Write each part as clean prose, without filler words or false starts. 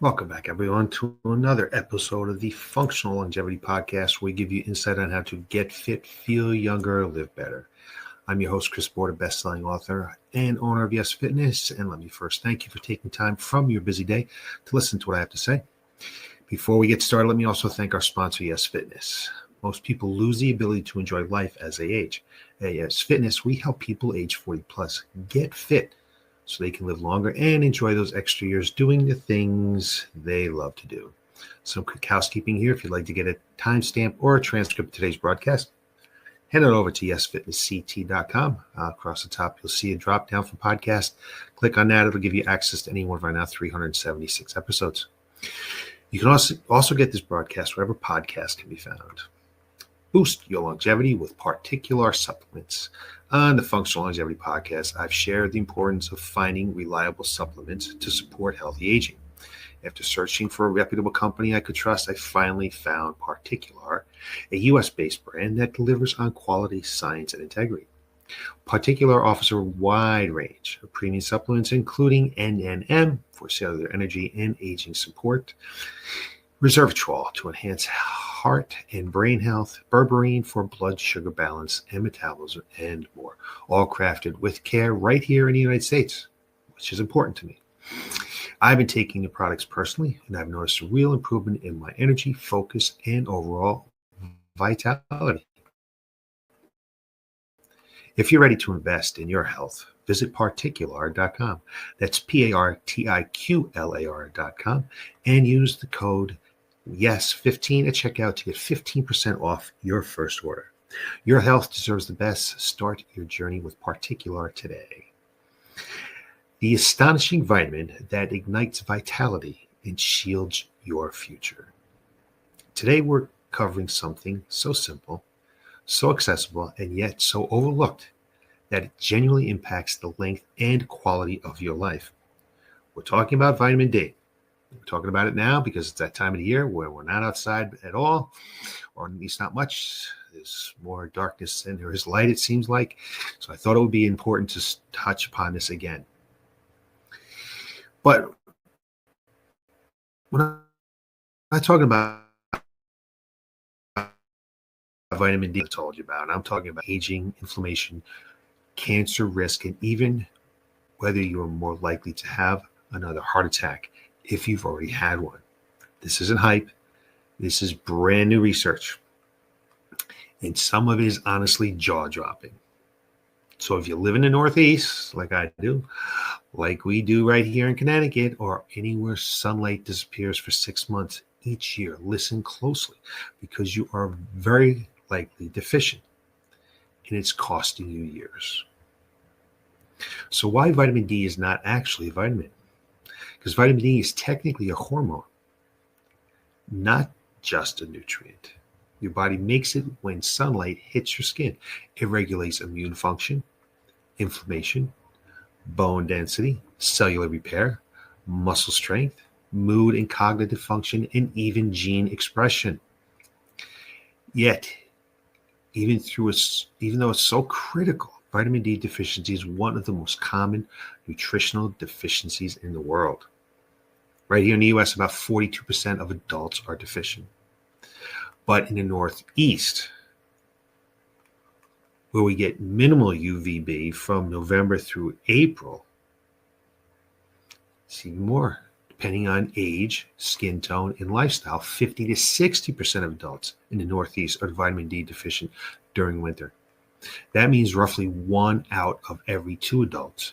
Welcome back, everyone, to another episode of the Functional Longevity Podcast, where we give you insight on how to get fit, feel younger, live better. I'm your host, Chris Porter, best-selling author and owner of Y.E.S Fitness. And let me first thank you for taking time from your busy day to listen to what I have to say. Before we get started, let me also thank our sponsor, Y.E.S Fitness. Most people lose the ability to enjoy life as they age. At Y.E.S Fitness, we help people age 40 plus get fit so they can live longer and enjoy those extra years doing the things they love to do. Some quick housekeeping here. If you'd like to get a timestamp or a transcript of today's broadcast, head on over to yesfitnessct.com. Across the top, you'll see a drop down for podcast. Click on that. It'll give you access to any one of our now 376 episodes. You can also get this broadcast wherever podcasts can be found. Boost your longevity with particular supplements. On the Functional Longevity Podcast, I've shared the importance of finding reliable supplements to support healthy aging. After searching for a reputable company I could trust, I finally found Particular, a U.S.-based brand that delivers on quality, science, and integrity. Particular offers a wide range of premium supplements, including NNM for cellular energy and aging support, resveratrol to enhance heart and brain health, berberine for blood sugar balance and metabolism, and more, all crafted with care right here in the United States, which is important to me. I've been taking the products personally, and I've noticed a real improvement in my energy, focus, and overall vitality. If you're ready to invest in your health, visit particular.com. That's particular.com, and use the code Y.E.S15 at checkout to get 15% off your first order. Your health deserves the best. Start your journey with Particular today. The astonishing vitamin that ignites vitality and shields your future. Today we're covering something so simple, so accessible, and yet so overlooked that it genuinely impacts the length and quality of your life. We're talking about vitamin D. We're talking about it now because it's that time of the year where we're not outside at all, or at least not much. There's more darkness than there is light, it seems like. So I thought it would be important to touch upon this again. But when I'm talking about vitamin D, I told you about, I'm talking about aging, inflammation, cancer risk, and even whether you're more likely to have another heart attack if you've already had one. This isn't hype. This is brand new research. And some of it is honestly jaw-dropping. So if you live in the Northeast, like I do, like we do right here in Connecticut, or anywhere sunlight disappears for 6 months each year, listen closely, because you are very likely deficient, and it's costing you years. So why vitamin D is not actually a vitamin? Because vitamin D is technically a hormone, not just a nutrient. Your body makes it when sunlight hits your skin. It regulates immune function, inflammation, bone density, cellular repair, muscle strength, mood and cognitive function, and even gene expression. Yet, even though it's so critical, vitamin D deficiency is one of the most common nutritional deficiencies in the world. Right here in the U.S., about 42% of adults are deficient. But in the Northeast, where we get minimal UVB from November through April, it's even more. Depending on age, skin tone, and lifestyle, 50 to 60% of adults in the Northeast are vitamin D deficient during winter. That means roughly 1 out of every 2 adults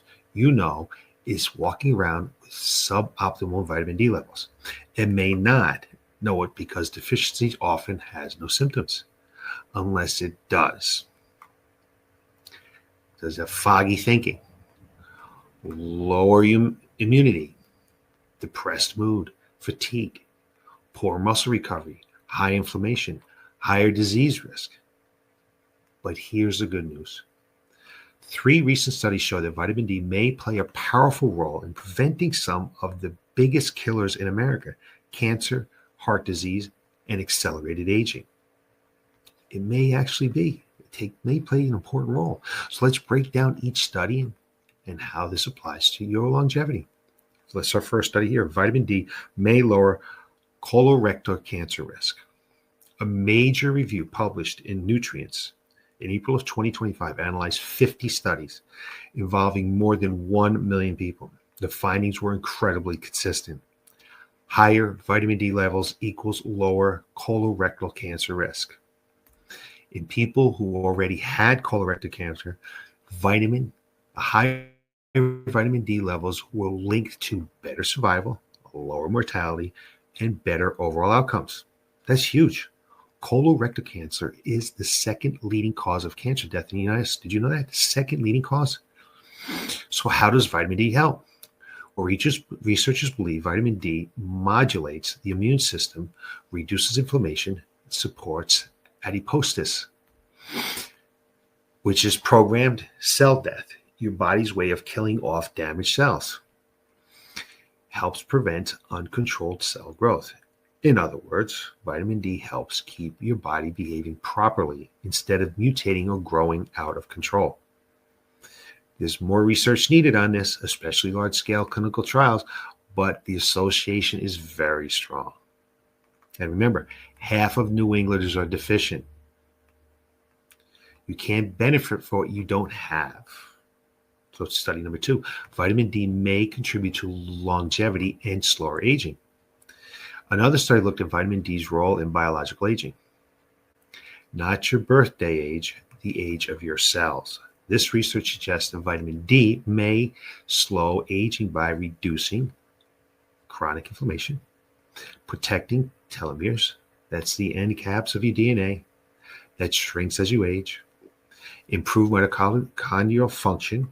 is walking around with suboptimal vitamin D levels and may not know it because deficiency often has no symptoms, unless it does. Does have foggy thinking, lower immunity, depressed mood, fatigue, poor muscle recovery, high inflammation, higher disease risk. But here's the good news. 3 recent studies show that vitamin D may play a powerful role in preventing some of the biggest killers in America: cancer, heart disease, and accelerated aging. It may actually may play an important role. So let's break down each study and how this applies to your longevity. Let's our first study here. Vitamin D may lower colorectal cancer risk. A major review published in Nutrients in April of 2025 analyzed 50 studies involving more than 1 million people. The findings were incredibly consistent. Higher vitamin D levels equals lower colorectal cancer risk. In people who already had colorectal cancer, higher vitamin D levels were linked to better survival, lower mortality, and better overall outcomes. That's huge. Colorectal cancer is the second leading cause of cancer death in the United States. Did you know that? The second leading cause? So how does vitamin D help? Well, researchers believe vitamin D modulates the immune system, reduces inflammation, supports adiposis, which is programmed cell death, your body's way of killing off damaged cells. Helps prevent uncontrolled cell growth. In other words, vitamin D helps keep your body behaving properly instead of mutating or growing out of control. There's more research needed on this, especially large-scale clinical trials, but the association is very strong. And remember, half of New Englanders are deficient. You can't benefit for what you don't have. So study number 2, vitamin D may contribute to longevity and slower aging. Another study looked at vitamin D's role in biological aging. Not your birthday age, the age of your cells. This research suggests that vitamin D may slow aging by reducing chronic inflammation, protecting telomeres, that's the end caps of your DNA, that shrinks as you age, improve mitochondrial function,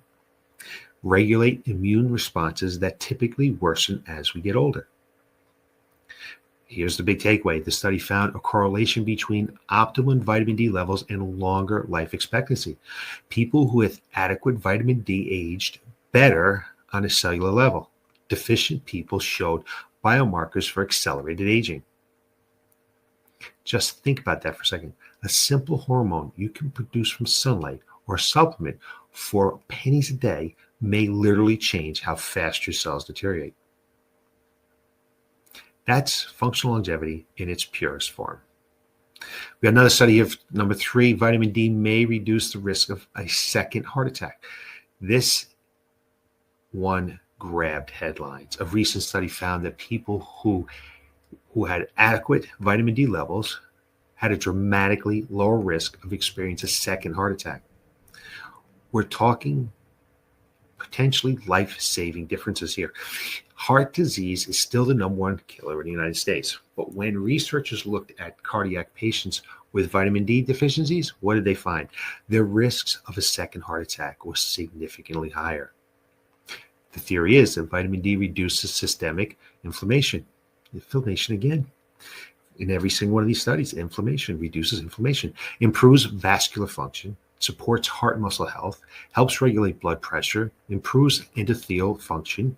regulate immune responses that typically worsen as we get older. Here's the big takeaway. The study found a correlation between optimum vitamin D levels and longer life expectancy. People who with adequate vitamin D aged better on a cellular level. Deficient people showed biomarkers for accelerated aging. Just think about that for a second. A simple hormone you can produce from sunlight or a supplement for pennies a day may literally change how fast your cells deteriorate. That's functional longevity in its purest form. We have another study of number 3, vitamin D may reduce the risk of a second heart attack. This one grabbed headlines. A recent study found that people who had adequate vitamin D levels had a dramatically lower risk of experiencing a second heart attack. We're talking potentially life-saving differences here. Heart disease is still the number 1 killer in the United States. But when researchers looked at cardiac patients with vitamin D deficiencies, what did they find? Their risks of a second heart attack was significantly higher. The theory is that vitamin D reduces systemic inflammation. Inflammation again. In every single one of these studies, inflammation reduces inflammation, improves vascular function, supports heart muscle health, helps regulate blood pressure, improves endothelial function.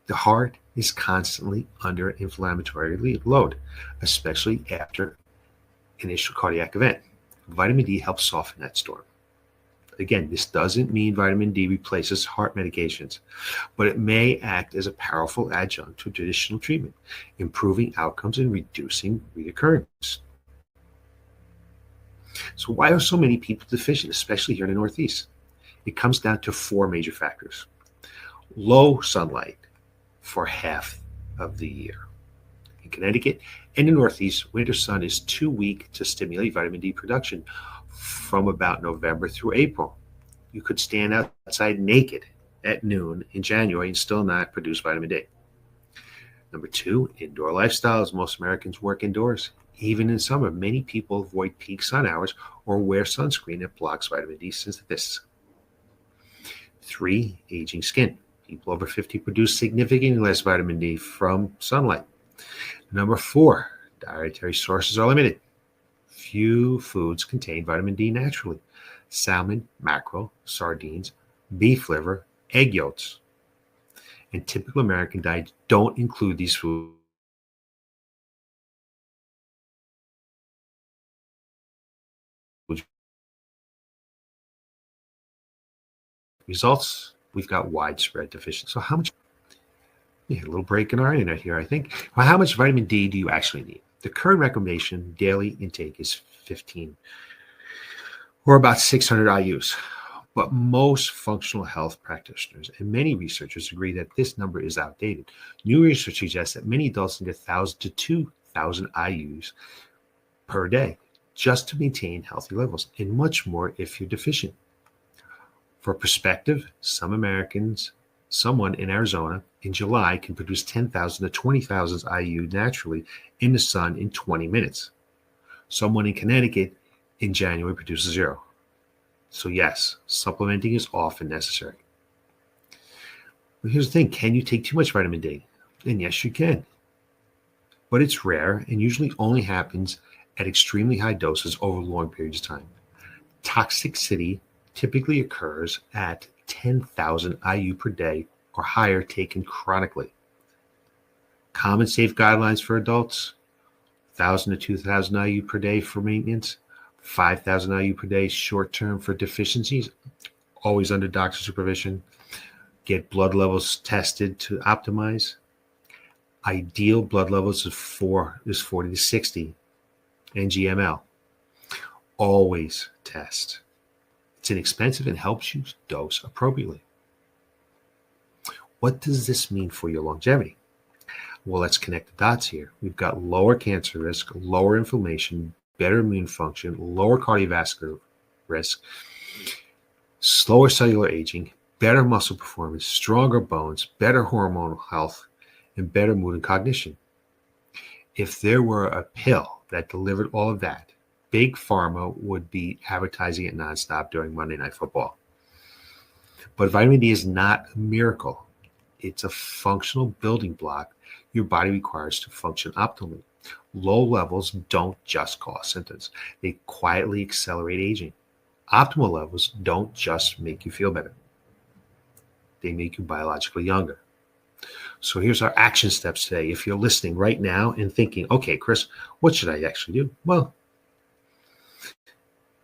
The heart is constantly under inflammatory load, especially after initial cardiac event. Vitamin D helps soften that storm. Again, this doesn't mean vitamin D replaces heart medications, but it may act as a powerful adjunct to traditional treatment, improving outcomes and reducing reoccurrence. So why are so many people deficient, especially here in the Northeast? It comes down to 4 major factors. Low sunlight for half of the year. In Connecticut and the Northeast, winter sun is too weak to stimulate vitamin D production from about November through April. You could stand outside naked at noon in January and still not produce vitamin D. Number 2, indoor lifestyles. Most Americans work indoors. Even in summer, many people avoid peak sun hours or wear sunscreen that blocks vitamin D synthesis. 3, aging skin. People over 50 produce significantly less vitamin D from sunlight. Number 4, dietary sources are limited. Few foods contain vitamin D naturally. Salmon, mackerel, sardines, beef liver, egg yolks. And typical American diets don't include these foods. Results, we've got widespread deficiency. So how much? Yeah, a little break in our internet here, I think. Well, how much vitamin D do you actually need? The current recommendation daily intake is 15 or about 600 IUs. But most functional health practitioners and many researchers agree that this number is outdated. New research suggests that many adults need 1,000 to 2,000 IUs per day just to maintain healthy levels, and much more if you're deficient. For perspective, someone in Arizona in July can produce 10,000 to 20,000 IU naturally in the sun in 20 minutes. Someone in Connecticut in January produces zero. So yes, supplementing is often necessary. But here's the thing, can you take too much vitamin D? And yes, you can. But it's rare and usually only happens at extremely high doses over long periods of time. Toxicity typically occurs at 10,000 IU per day or higher taken chronically. Common safe guidelines for adults, 1,000 to 2,000 IU per day for maintenance, 5,000 IU per day short term for deficiencies, always under doctor supervision. Get blood levels tested to optimize. Ideal blood levels is 40 to 60 ng/ml. Always test. It's inexpensive and helps you dose appropriately. What does this mean for your longevity? Well, let's connect the dots here. We've got lower cancer risk, lower inflammation, better immune function, lower cardiovascular risk, slower cellular aging, better muscle performance, stronger bones, better hormonal health, and better mood and cognition. If there were a pill that delivered all of that, Big Pharma would be advertising it nonstop during Monday Night Football. But vitamin D is not a miracle. It's a functional building block your body requires to function optimally. Low levels don't just cause symptoms. They quietly accelerate aging. Optimal levels don't just make you feel better. They make you biologically younger. So here's our action steps today. If you're listening right now and thinking, okay, Chris, what should I actually do? Well,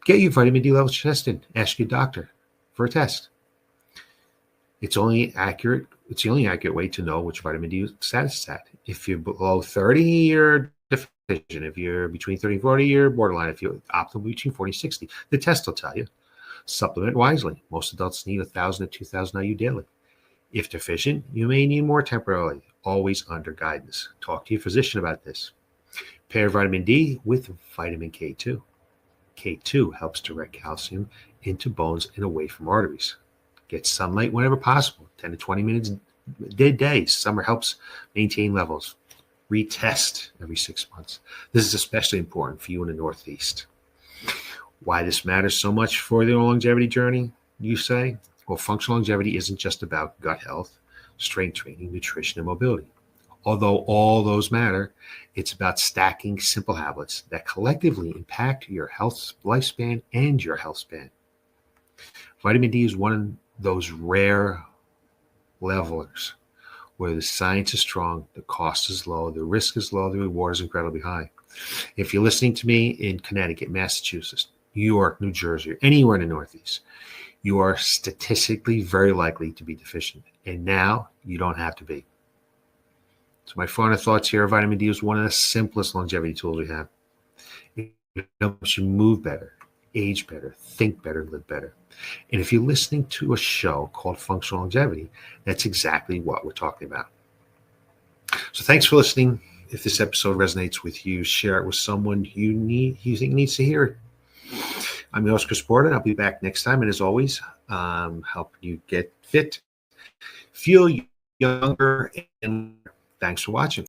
get your vitamin D levels tested. Ask your doctor for a test. It's the only accurate way to know which vitamin D status is at. If you're below 30, you're deficient. If you're between 30 and 40, you're borderline. If you're optimal between 40 and 60, the test will tell you. Supplement wisely. Most adults need 1,000 to 2,000 IU daily. If deficient, you may need more temporarily, always under guidance. Talk to your physician about this. Pair vitamin D with vitamin K2. K2 helps direct calcium into bones and away from arteries. Get sunlight whenever possible, 10 to 20 minutes a day. Summer helps maintain levels. Retest every 6 months. This is especially important for you in the Northeast. Why this matters so much for the longevity journey, you say? Well, functional longevity isn't just about gut health, strength training, nutrition, and mobility. Although all those matter, it's about stacking simple habits that collectively impact your health lifespan and your health span. Vitamin D is one of those rare levelers where the science is strong, the cost is low, the risk is low, the reward is incredibly high. If you're listening to me in Connecticut, Massachusetts, New York, New Jersey, or anywhere in the Northeast, you are statistically very likely to be deficient. And now you don't have to be. So my final thoughts here, vitamin D is one of the simplest longevity tools we have. It helps you move better, age better, think better, live better. And if you're listening to a show called Functional Longevity, that's exactly what we're talking about. So thanks for listening. If this episode resonates with you, share it with someone you think needs to hear it. I'm your host, Chris Porter, and I'll be back next time. And as always, helping you get fit, feel younger, and thanks for watching.